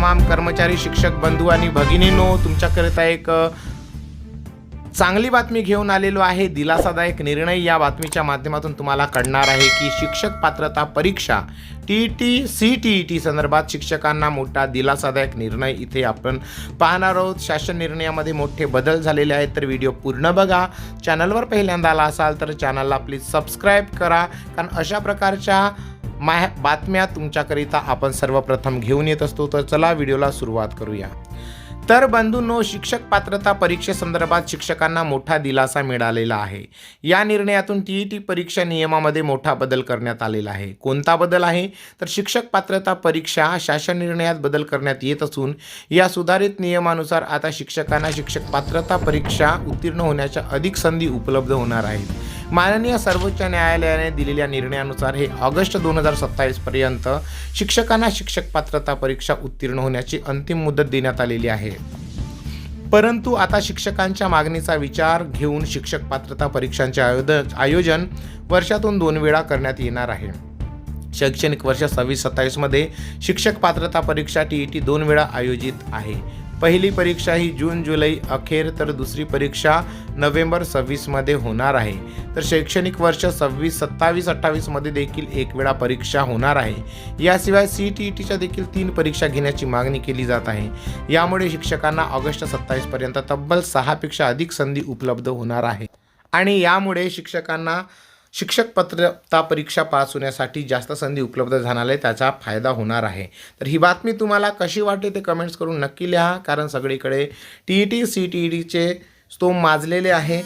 तमाम कर्मचारी, शिक्षक बंधू आणि भगिनींनो, तुमच्याकरिता एक चांगली बातमी घेऊन आलेलो आहे. दिलासादायक निर्णय या बातमीच्या माध्यमातून तुम्हाला कळणार आहे की शिक्षक पात्रता परीक्षा TET CTET संदर्भात शिक्षकांना मोठा दिलासादायक निर्णय इथे आपण पाहणार आहोत. शासन निर्णयामध्ये मोठे बदल झालेले आहेत, तर व्हिडिओ पूर्ण बघा. चॅनलवर पहिल्यांदा आला असाल तर चॅनलला प्लीज सबस्क्राईब करा, कारण अशा प्रकारच्या बातम्या तुमच्याकरिता आपण सर्वप्रथम घेऊन येत असतो. तर चला व्हिडिओला सुरुवात करूया. तर बंधूंनो, शिक्षक पात्रता परीक्षेसंदर्भात शिक्षकांना मोठा दिलासा मिळालेला आहे. या निर्णयातून TET परीक्षा नियमामध्ये मोठा बदल करण्यात आलेला आहे. कोणता बदल आहे? तर शिक्षक पात्रता परीक्षा शासन निर्णयात बदल करण्यात येत असून या सुधारित नियमानुसार आता शिक्षकांना शिक्षक पात्रता परीक्षा उत्तीर्ण होण्याच्या अधिक संधी उपलब्ध होणार आहेत. माननीय सर्वोच्च न्यायालयाने दिलेल्या निर्णयानुसार हे ऑगस्ट 2027 पर्यंत शिक्षकांना शिक्षक पात्रता परीक्षा उत्तीर्ण होण्याची अंतिम मुदत देण्यात आलेली आहे. परंतु आता शिक्षकांच्या मागणीचा विचार घेऊन शिक्षक पात्रता परीक्षांचे आयोजन वर्षातून 2 वेळा करण्यात येणार आहे. शैक्षणिक वर्ष 26-27 मध्ये शिक्षक पात्रता परीक्षा TET 2 वेळा आयोजित आहे. पहिली परीक्षा ही जून-जुलै अखेर, तर दुसरी परीक्षा नोव्हेंबर 26 मध्ये होणार आहे. तर शैक्षणिक वर्ष 27-28 मध्ये देखील 1 वेळा परीक्षा होणार आहे. याशिवाय CTETच्या देखील 3 परीक्षा घेण्याची मागणी केली जात आहे. यामुळे शिक्षकांना ऑगस्ट 27 पर्यंत तब्बल 6 पेक्षा अधिक संधी उपलब्ध होणार आहे आणि यामुळे शिक्षकांना शिक्षक पात्रता परीक्षा पास होण्यासाठी जास्त संधी उपलब्ध झाल्याने त्याचा फायदा होणार आहे. तर ही बातमी तुम्हाला कशी वाटते ते कमेंट्स करून नक्की लिहा, कारण सगळीकडे TET CTETचे स्तोम माजलेले आहे.